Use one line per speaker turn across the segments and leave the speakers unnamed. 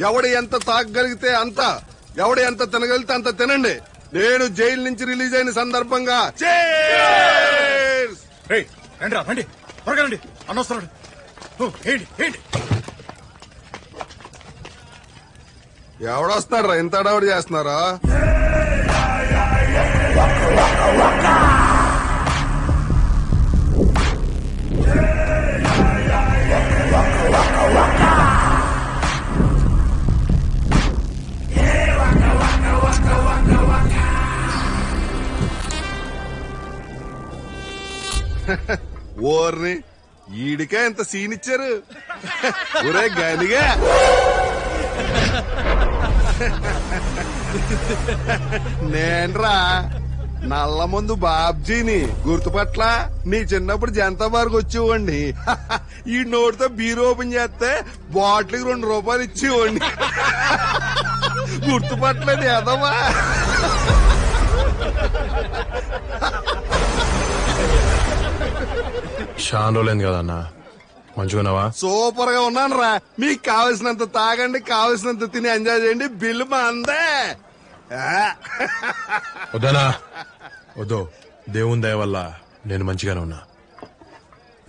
ఎవడు ఎంత తాగగలిగితే అంత, ఎవడు ఎంత తినగలిగితే అంత తినండి. నేను జైలు నుంచి రిలీజ్ అయిన సందర్భంగా cheers!
రండి త్వరగా రండి, అనవసరం. ఏంటి
ఎవడొస్తాడ్రా ఇంత అడవడి చేస్తున్నారా? ఓర్ని ఈడికే ఎంత సీన్ ఇచ్చారు. ఒరే గాలిగా నేన్రా నల్ల ముందు బాబ్జీని గుర్తుపట్ల. నీ చిన్నప్పుడు జనతా బార్కు వచ్చేవాడిని. ఈ నోటితో బీర్ ఓపెన్ చేస్తే బాటిల్కి 2 రూపాయలు ఇచ్చేవాడిని. గుర్తుపట్టలేదు ఎదవా.
చాలా రోజులైంది కదన్నా, మంచిగున్నావా?
సూపర్ గా ఉన్నాను రా. మీకు కావలసినంత తాగండి, కావలసినంత తిని ఎంజాయ్ చేయండి. బిల్లు మా అందే.
వద్దనా వద్దు, దేవుని దయ వల్ల నేను మంచిగానే ఉన్నా.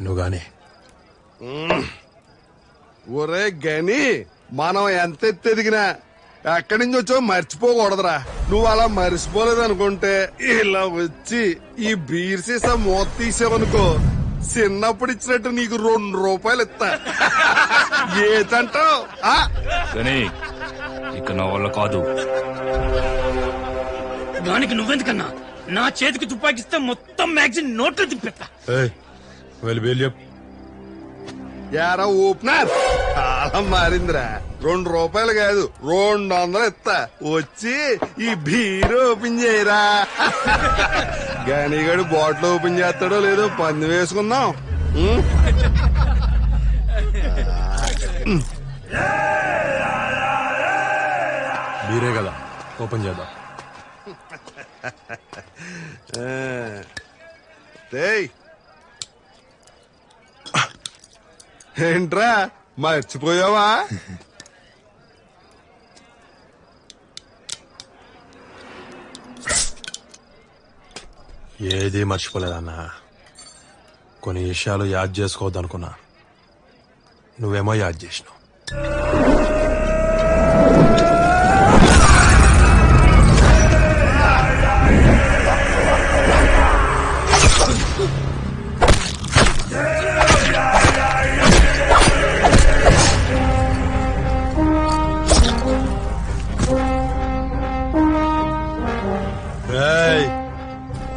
నువ్వు గాని
ఒరే గని, మనం ఎంత ఎత్తెదిగినా ఎక్కడి నుంచి వచ్చో మర్చిపోకూడదురా. నువ్వు అలా మర్చిపోలేదు అనుకుంటే ఇలా వచ్చి ఈ బీర్ సీసా మూత తీసావనుకో, చిన్నప్పుడు ఇచ్చినట్టు నీకు 2 రూపాయలు ఇస్తా. ఏదంటావు?
ఇక నా వల్ల కాదు.
దానికి నువ్వెందుకన్నా? నా చేతికి తుపాకిస్తే మొత్తం మ్యాగజైన్ నోట్లో తిప్పేస్తా.
వెళ్ళి బేలు చెప్పు.
యారా ఓపెనర్ చాలా మారిందిరా. 2 రూపాయలు కాదు 200 ఇస్తా. వచ్చి ఈ బీర్ ఓపెన్ చేయరా. గానిగాడు బాటిల్ ఓపెన్ చేస్తాడో లేదో పంది వేసుకుందాం.
బీరే కదా, ఓపెన్ చేద్దాం.
ఏంట్రా మర్చిపోయావా?
ఏది మర్చిపోలేదన్నా. కొన్ని విషయాలు యాద్ చేసుకోవద్దనుకున్నా, నువ్వేమో యాద్ చేసినావు.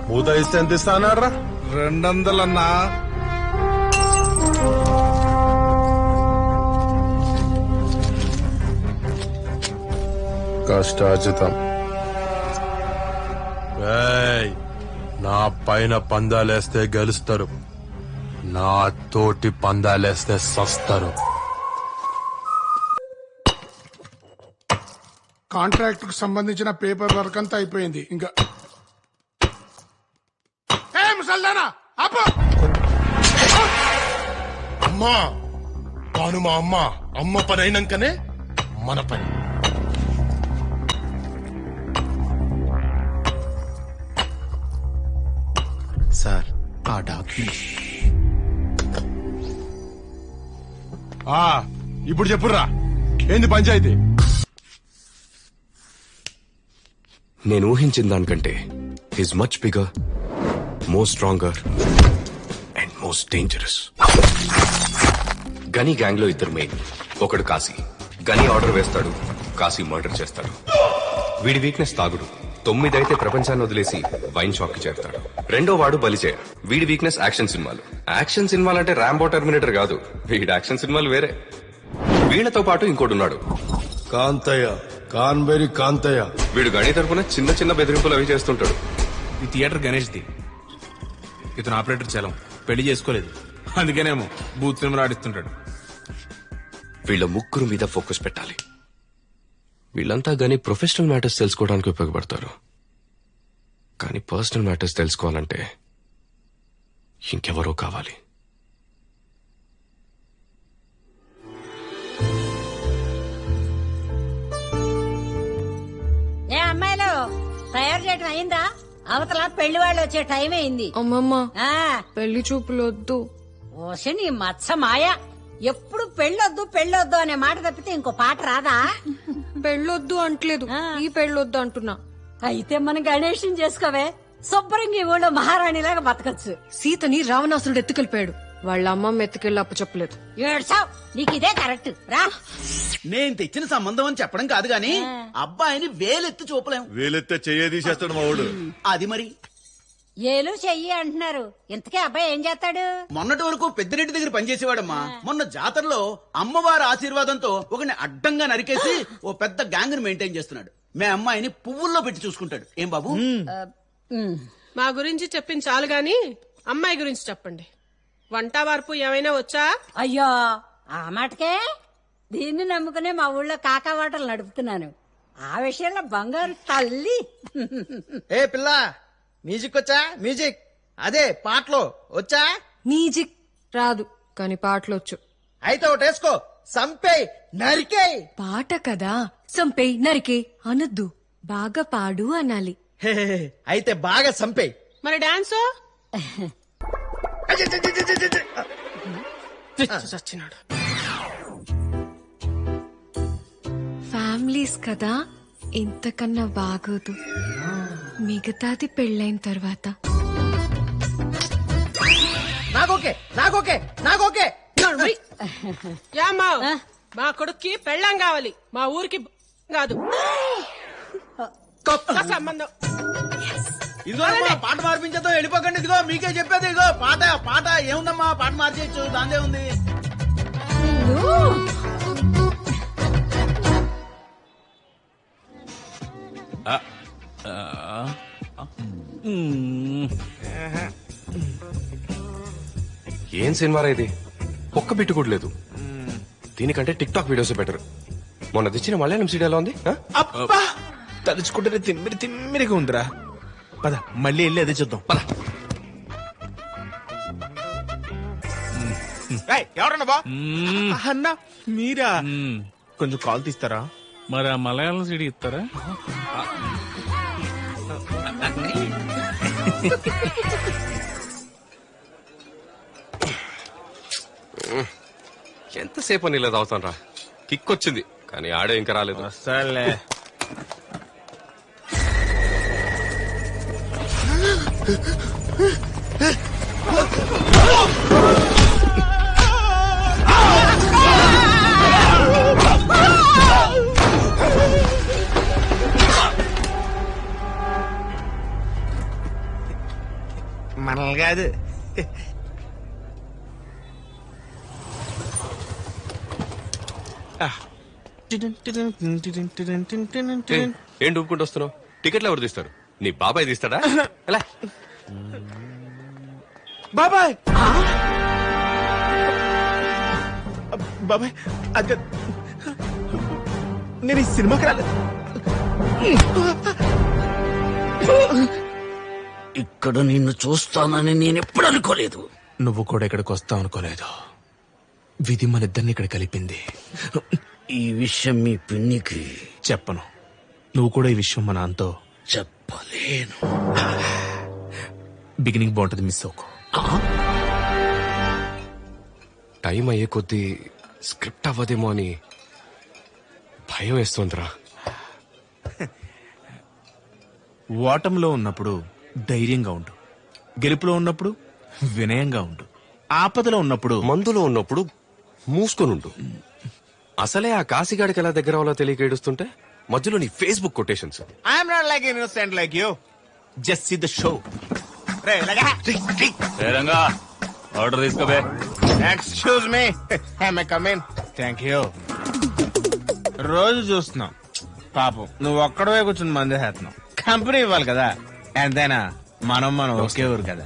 మూత ఇస్తే ఎంత ఇస్తా అన్నారా?
200 అన్నా.
కష్టార్జితం. నా పైన పందాలేస్తే గెలుస్తారు, నా తోటి పందాలేస్తే సస్తారు.
కాంట్రాక్ట్ కు సంబంధించిన పేపర్ వర్క్ అంతా అయిపోయింది. ఇంకా
అమ్మా కాను, మా అమ్మ పని అయినాకనే మన పని.
సార్ ఆ డాక్యుమెంట్.
ఇప్పుడు చెప్పుర్రా, ఏంది పంచాయతీ?
నేను ఊహించిన దానికంటే is much bigger, more stronger and most dangerous. గని గ్యాంగ్ లో 2 మెయిన్. ఒకడు కాశీ. గని ఆర్డర్ వేస్తాడు, కాశీ మర్డర్ చేస్తాడు. వీడి వీక్నెస్ తాగుడు. 9 అయితే ప్రపంచాన్ని వదిలేసి వైన్ షాప్ కి చేరతాడు. రెండో వాడు బలిజయ. వీడి వీక్నెస్ యాక్షన్ సినిమాలు. యాక్షన్ సినిమాలంటే రాంబో, టర్మినేటర్ కాదు, వీడి యాక్షన్ సినిమాలు వేరే. వీళ్లతో పాటు ఇంకోడున్నాడు,
కాంతయ్య, కాన్బెరి కాంతయ్య.
వీడు గణి తరపున చిన్న చిన్న బెదిరింపులు అవి చేస్తుంటాడు.
ఈ థియేటర్ గణేష్ ది. ఇతను ఆపరేటర్ చలం, పెళ్లి చేసుకోలేదు, అందుకేనేమో బూత్ సినిమాలు ఆడిస్తుంటాడు.
వీళ్ళ ముగ్గురు మీద ఫోకస్ పెట్టాలి. వీళ్ళంతా గానీ ప్రొఫెషనల్ మ్యాటర్స్ తెలుసుకోవడానికి ఉపయోగపడతారు, కానీ పర్సనల్ మ్యాటర్స్ తెలుసుకోవాలంటే ఇంకెవరో కావాలి.
తయారు చేయడం అయిందా? అవతల పెళ్లి వాళ్ళు వచ్చే టైం అయింది.
అమ్మమ్మ
ఆ
పెళ్లి చూపులు వద్దు.
ఓషి నీ మత్స మాయ, ఎప్పుడు పెళ్ళొద్దు పెళ్ళొద్దు అనే మాట తప్పితే ఇంకో పాట రాదా?
పెళ్ళొద్దు అంటలేదు, ఈ పెళ్ళొద్దు అంటున్నా.
అయితే మనం గణేషం చేసుకోవే, శుభ్రంగా ఈ ఊళ్ళో మహారాణిలాగా బతకచ్చు.
సీతని రావణాసురుడు ఎత్తుకెళ్ళిపోయాడు, వాళ్ళ అమ్మమ్మ ఎత్తుకెళ్ళి అప్పు చెప్పలేదు.
ఏడ్చావ్, నీకు ఇదే కరెక్ట్ రా.
నేను తెచ్చిన సంబంధం అని చెప్పడం కాదు గాని అబ్బాయిని వేలెత్తి చూపలేం.
వేలెత్తే చెయ్యేదీసేస్తాడు మా వాడు.
అది మరి
ఏలు చెయ్యి అంటున్నారు, ఇంతకే అబ్బాయి ఏం చేస్తాడు?
మొన్నటి వరకు పెద్దిరెడ్డి దగ్గర పనిచేసేవాడమ్మా. మొన్న జాతరలో అమ్మవారి ఆశీర్వాదంతో ఒకని అడ్డంగా నరికేసి ఓ పెద్ద గ్యాంగ్ ని మెయింటైన్ చేస్తున్నాడు. మే అమ్మాయిని పువ్వుల్లో పెట్టి చూసుకుంటాడు. ఏం బాబు?
మా గురించి చెప్పించాలు గాని అమ్మాయి గురించి చెప్పండి. వంట వార్పు ఏమైనా వచ్చా?
అయ్యో ఆ మాటకే దీన్ని నమ్ముకునే మా ఊళ్ళో కాకా వాటలు నడుపుతున్నాను. ఆ విషయంలో బంగారు తల్లి.
ఏ పిల్ల, మ్యూజిక్ వచ్చా? మ్యూజిక్ అదే పాటలో వచ్చా?
మ్యూజిక్ రాదు కానీ పాటలు వచ్చు.
అయితే ఒకటి వేసుకో, సంపే నరికే.
పాట కదా, సంపే నరికే అనొద్దు, బాగా పాడు అనాలి.
అయితే బాగా సంపే.
మరి డాన్స్ చచ్చినాడు.
ఫ్యామిలీస్ కదా, ఇంతకన్నా బాగోదు. మిగతాది పెళ్ళైన తర్వాత.
నాకోకే నాకోకే నాకోకే.
యామ్మా, మా కొడుక్కి పెళ్ళాం కావాలి, మా ఊరికి కాదు. కొత్త సంబంధం.
ఇదిగో పాట మార్పించేద్దాం, వెళ్ళిపోకండి. ఇదిగో మీకే చెప్పేది, ఇదిగో పాట పాట ఏముందమ్మా, పాట మార్చేయచ్చు, దాందే ఉంది.
ఏం సినిమారా ఇది? ఒక్క బిట్టు కూడా లేదు. దీనికంటే టిక్ టాక్ వీడియోస్ బెటర్. మొన్న తెచ్చిన మలయాళం సీడీ ఎలా ఉంది?
అబ్బా, తలుచుకుంటేనే తిమ్మిరిగా ఉందిరా. పద మళ్ళీ వెళ్ళి అదే చూద్దాం. పద. ఎవరన్నా బా అన్నా, మీరా? కొంచెం కాల్ తీస్తారా?
మరి ఆ మలయాళం సీడీ ఇస్తారా?
ఎంతసేపు అని ఇలా తాగుతాను రా. కిక్ వచ్చింది కానీ ఆడే ఇంకా రాలేదు.
సర్లే. మనల్ని కాదు.
ఏం డూపుకుంటూ వస్తున్నావు? టికెట్లు ఎవరు తీస్తారు? నీ బాబాయ్ తీస్తాడా? ఎలా?
బాబాయ్ బాబాయ్, అది నేను ఈ సినిమాకి రాలేదు.
ఇక్కడ నిన్ను చూస్తానని నేను ఎప్పుడు అనుకోలేదు.
నువ్వు కూడా ఇక్కడికి వస్తావు అనుకోలేదు. విధి మన ఇద్దరిని ఇక్కడ కలిపింది.
ఈ విషయం మీ పిన్నికి
చెప్పను. నువ్వు కూడా ఈ విషయం మా నాన్నతో
చెప్పలేను.
బిగినింగ్ బాగుంటుంది, మిస్ అవుకో.
టైం అయ్యే కొద్దీ స్క్రిప్ట్ అవ్వదేమో అని భయం వేస్తుందిరా.
ఓటంలో ఉన్నప్పుడు ధైర్యంగా ఉండు, గెలుపులో ఉన్నప్పుడు వినయంగా ఉండు, ఆపదలో ఉన్నప్పుడు
మందులో ఉన్నప్పుడు మూసుకొనుండు. అసలే ఆ కాశీగాడికి ఎలా దగ్గర అవ్వాలో తెలియక ఏడుస్తుంటే మధ్యలో నీ Facebook quotations.
I'm not like innocent like you, just see the show.
Order తీసుకోబే.
Excuse me, may come in. Thank you. రోజు చూస్తున్నాం పాపం, నువ్వు ఒక్కడవే కూర్చుని మంది చేస్తున్నావు. కంపెనీ ఇవ్వాలి కదా, ఎంతైనా మనం ఒకే ఊరు కదా.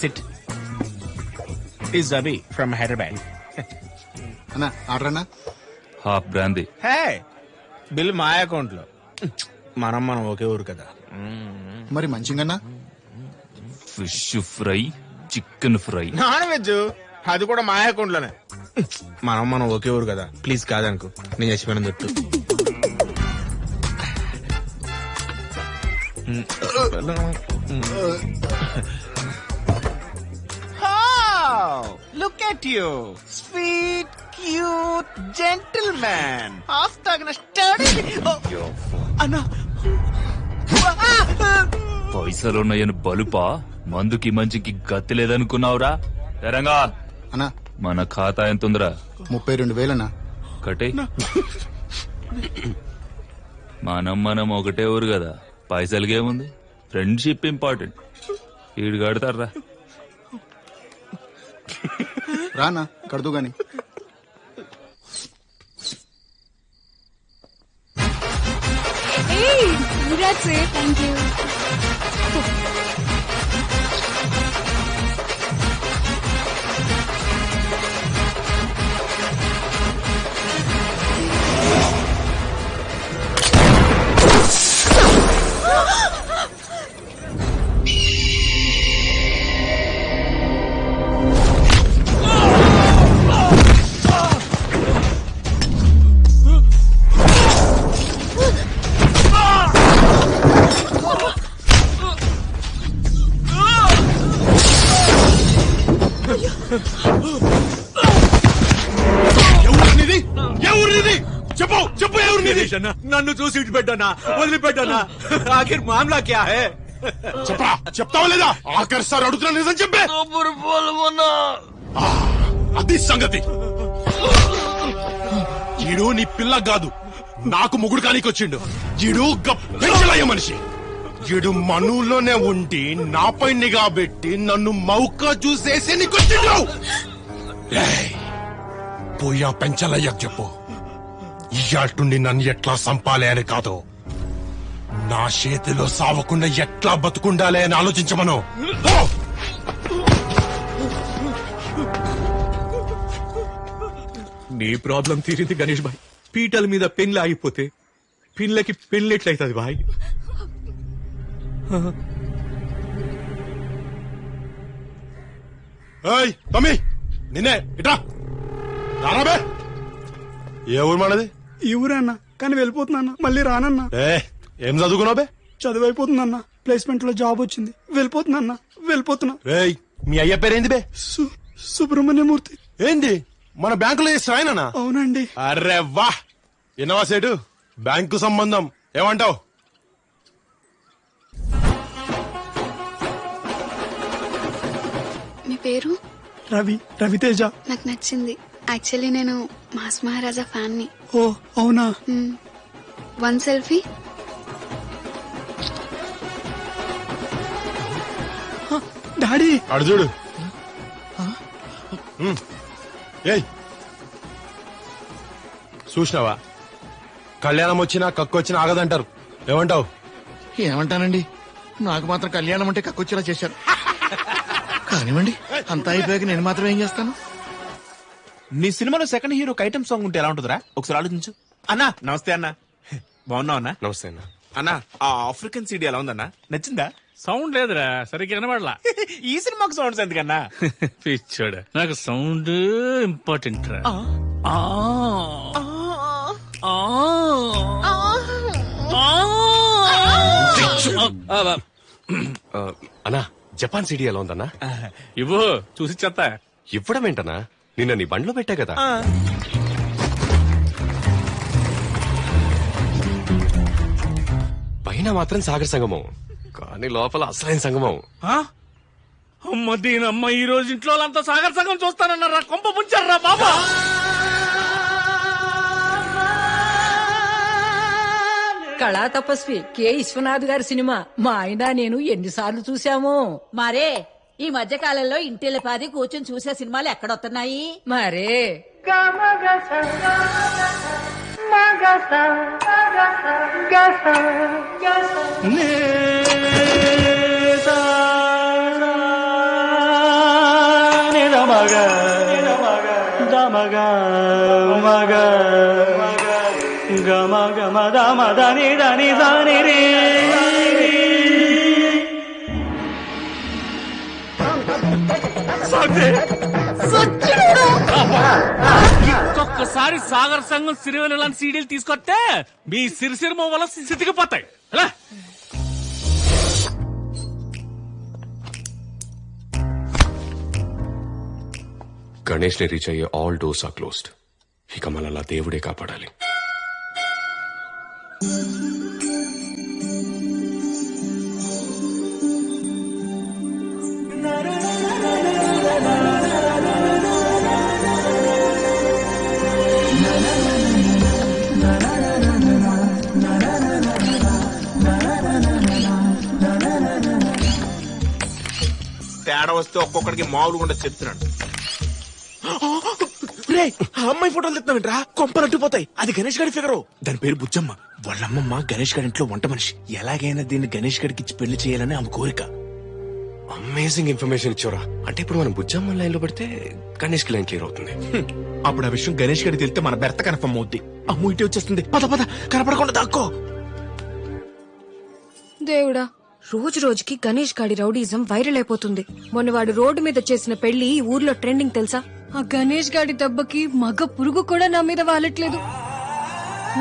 Sit. Is Abi from Hyderabad.
అన్నా ఆర్డర్ అన్నా.
Half brandy.
హే, బిల్ మా అకౌంట్ లో. మనం ఒకే ఊరు కదా.
మరి మంచిగా
fish fry, chicken fry,
non veg అది కూడా మా అకౌంట్ లోనే. మనం ఒకే ఊరు కదా, ప్లీజ్ కాదనుకో, నేను చచ్చిపోయిన చెప్తూ. Look at you sweet cute gentle man half తాగిన స్టడీ అన్నా
పైసలున్నాయని బలుపా మందుకి మంచికి గతి లేదనుకున్నావురా తెరంగా
అన్నా
మన ఖాతా ఎంతుందిరా
32,000
కటే మనం ఒకటే ఊరు కదా పైసలకేముంది ఫ్రెండ్షిప్ ఇంపార్టెంట్ ఈడు కడతారా
రానా కడదు గాని
థ్యాంక్ యూ.
చెప్పు చెప్పు ఎవరినిది
నన్ను చూసి ఇటు పెట్టానా వదిలిపెట్టానా ఆఖిర్ మామలా క్యా హై
చెప్పరా చెప్తావా లేదా ఆఖరి సార్ అడుగుతున్నా నిజం చెప్పే అది సంగతి ఈడు నీ పిల్ల కాదు నాకు ముగుడు కానికి వచ్చిండు ఈడు పెంచలయ్య మనిషి ఈడు మనూలోనే ఉండి నాపై నిఘా పెట్టి నన్ను మౌక చూసేసి నీకొచ్చిండు పోయా పెంచలయ్యకు చెప్పు ఇయ్యాల్టుండి నన్ను ఎట్లా సంపాలే అని కాదు నా చేతిలో సావకుండా ఎట్లా బతుకుండాలి అని ఆలోచించమను పో!
నీ ప్రాబ్లం తీరింది గణేష్ భాయ్ పీటల మీద పెన్లు ఆగిపోతే పిల్లకి పెళ్ళెట్లయితుంది భాయ్
ఏయ్ తమ్మి నిన్నే ఇట్రా రారాబే ఏ ఊరు మనది
ఈ ఊరన్నా కానీ వెళ్ళిపోతున్నా మళ్ళీ రానన్నా.
ఏం చదువుకున్నావు బే
చదువు అయిపోతుందన్నా, ప్లేస్మెంట్ లో జాబ్ వచ్చింది, వెళ్ళిపోతున్నా.
రేయ్ మీ అయ్య పేరేంది బే
సుబ్రహ్మణ్యమూర్తి.
ఏంది మన బ్యాంకులో చేస్తాయన?
అవునండి.
అరే వా ఎన్నవా సేటు బ్యాంకు సంబంధం ఏమంటావు?
మీ పేరు?
రవితేజ.
నాకు నచ్చింది. యాక్చువల్లీ నేను మాస్ మహారాజా ఫ్యాన్ ని.
ఓ అవునా?
One selfie.
డాడీ
అడు చూడు. ఏయ్ చూసినావా కళ్యాణం వచ్చినా కక్కు వచ్చినా ఆగదంటారు. ఏమంటావు?
ఏమంటానండి, నాకు మాత్రం కళ్యాణం అంటే కక్కొచ్చేలా చేశారు. కానివ్వండి, అంతా అయిపోయాక నేను మాత్రం ఏం చేస్తాను?
నీ సినిమాలో సెకండ్ హీరోకి ఐటమ్ సాంగ్ ఉంటే ఎలా ఉంటుందిరా ఒకసారి ఆలోచించు. అన్నా నమస్తే అన్నా. బాగున్నావు అన్నా?
నమస్తే అన్న.
అన్నా ఆ ఆఫ్రికన్ సీడీ ఎలా ఉందన్నా? నచ్చిందా?
సౌండ్ లేదురా సరిగ్గా వినబడలా.
ఈ సినిమాకు సౌండ్స్ ఎందుకన్నా?
పిచ్చోడు నాకు సౌండ్ ఇంపార్టెంట్ రా.
అన్నా జపాన్ సిటీ ఎలా ఉందన్నా?
ఇవ్వు చూసి చెత్త.
ఇవ్వడం ఏంటన్నా? నిన్న నీ బండ్లో పెట్టా కదా. పైన మాత్రం సాగర్ సంగమం, కానీ లోపల అసలైన సంగమం.
అమ్మ దీనమ్మ ఈ రోజు ఇంట్లో వాళ్ళంతా సాగర్ సంగం చూస్తానన్నారా? కొంప ముంచారా బాబా?
కళా తపస్వి కె విశ్వనాథ్ గారి సినిమా మా ఆయన నేను ఎన్నిసార్లు చూసాము. మరే ఈ మధ్య కాలంలో ఇంటిల్లిపాది కూర్చొని చూసే సినిమాలు ఎక్కడొస్తున్నాయి మరే.
ఇంకొకసారి సాగర్ సంఘం సిరివెన లాంటి సీడీలు తీసుకొస్తే మీ సిరిసిరిమ వల్ల సితికిపోతాయి.
గణేష్ ని రీచ్ అయ్యే ఆల్ డోర్స్ ఆర్ క్లోజ్డ్. ఇక మనల్ని దేవుడే కాపాడాలి.
తేడా వస్తే ఒక్కొక్కడికి మామూలు కూడా చెప్తున్నాడు. రే, ఆ అమ్మాయి ఫోటోలు తెస్తున్నావేంట్రా? కొంపలు పోతాయి. అది గణేష్ గారి ఫిగరు. దాని పేరు బుజ్జమ్మ. వాళ్ళమ్మమ్మ గణేష్ గారి ఇంట్లో వంట మనిషి. ఎలాగైనా దీన్ని గణేష్ గారికి ఇచ్చి పెళ్లి చేయాలని ఆమె కోరిక.
అమేజింగ్ ఇన్ఫర్మేషన్ ఇచ్చారా. అంటే ఇప్పుడు మనం బుజ్జమ్మ లైన్ లో పెడితే గణేష్ కి లైన్ క్లియర్ అవుతుంది.
అప్పుడు ఆ విషయం గణేష్ గారికి తెలిస్తే మన బెర్త కన్ఫర్మ్ అవుద్ది. అమ్మ ఇటే వచ్చేస్తుంది. పద పద, కనపడకుండా దాక్కో.
దేవుడా, రోజు రోజుకి గణేష్ గాడి రౌడీజం వైరల్ అయిపోతుంది. మొన్న వాడు రోడ్డు మీద చేసిన పెళ్లి ఈ ఊర్లో ట్రెండింగ్ తెలుసా? ఆ గణేష్ గాడి దెబ్బకి మగ పురుగు కూడా నా మీద వాలట్లేదు.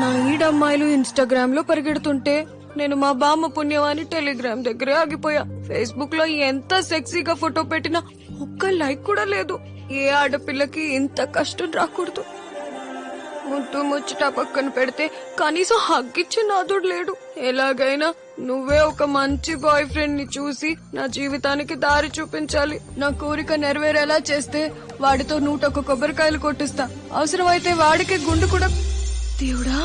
నా ఈడమ్మాయిలు ఇన్స్టాగ్రామ్ లో పరిగెడుతుంటే నేను మా బామ్మ పుణ్యమాని టెలిగ్రామ్ దగ్గరే ఆగిపోయా. ఫేస్బుక్ లో ఎంత సెక్సీగా ఫోటో పెట్టినా ఒక్క లైక్ కూడా లేదు. ఏ ఆడపిల్లకి ఇంత కష్టం రాకూడదు. ముట్టు ముచ్చట పక్కన పెడితే కనీసం హగ్గిచ్చి నాదుడు లేడు. ఎలాగైనా నువ్వే ఒక మంచి బాయ్ ఫ్రెండ్ ని చూసి నా జీవితానికి దారి చూపించాలి. నా కోరిక నెరవేరేలా చేస్తే వాడితో 101 కొబ్బరికాయలు కొట్టిస్తా. అవసరమైతే వాడికి గుండు కూడా. దేవుడా,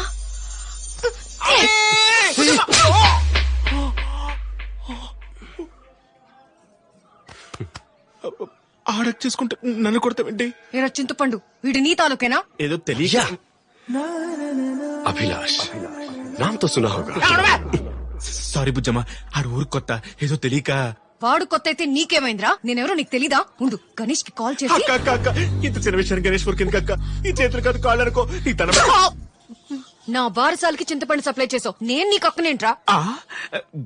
ఆడక్ చేసుకుంటే నన్ను కొడతావేంటి?
ఏరా చింతపండు, వీడి నీ తాలూకేనా?
ఏదో తెలియక.
అభిలాష్ నామ్తో సునా హోగా.
సారీ బుజ్జమ్మ, ఆడు ఊరు కొత్త, ఏదో తెలియక.
వాడు కొత్త అయితే నీకేమైందిరా? నేనెవరో నీకు తెలీదా? ఉండు, గణేష్ కి కాల్ చేసి.
అక్క అక్క అక్క, ఇంత చిన్న విషయాన్ని గణేష్ ఊరికి ఎందుకు అక్క? ఈ చేతులు కాదు కాళ్ళు అనుకో. నీ తన
నా బారసాలకి చింతపండు సప్లై చేసావు, నేను నీకు అక్కనేంట్రా?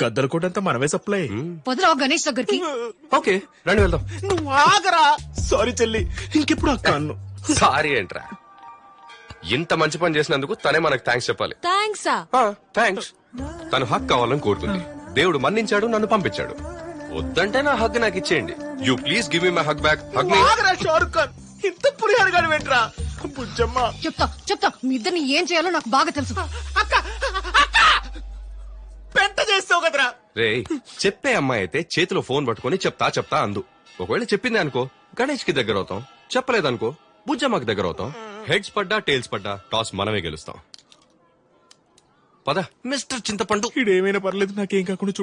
గద్దలు కూడా అంతా మనమే సప్లై.
పొదరా గణేష్ దగ్గరికి.
ఓకే రండి వెళ్దాం.
నువ్వు ఆగరా. సారీ చెల్లి, ఇంకెప్పుడు అక్క అన్ను.
సారీ ఏంట్రా, ఇంత మంచి పని చేసినందుకు తనే మనకు థ్యాంక్స్ చెప్పాలి.
థ్యాంక్సా?
థ్యాంక్స్. తను హక్ కావాలని కోరుకుంది. దేవుడు మన్నించాడు, నన్ను పంపించాడు. వద్దంటే నా హగ్ నాకు ఇచ్చేయండి. You please give me my hug back. Hug me.
ఆగరా షారుఖ్ ఖాన్, ఇంత పురిహారు వెంట్రా. బుజ్జమ్మ
చెప్తా మీ ఇద్దరిని ఏం చేయాలో నాకు బాగా తెలుసు.
పెంట చేస్తావు కదరా.
రే, చెప్పే అమ్మాయి అయితే చేతిలో ఫోన్ పట్టుకొని చెప్తా అందు. ఒకవేళ చెప్పింది అనుకో గణేష్ కి దగ్గర అవుతాం, చెప్పలేదనుకో బుజ్జమ్మకి దగ్గర అవుతాం. హెడ్స్ పడ్డా టైల్స్ పడ్డా టాస్ మనమే గెలుస్తాం. పద మిస్టర్ చింతపండు.
ఇడేమైనా పర్లేదు, నాకేం కాకుండా చూడు.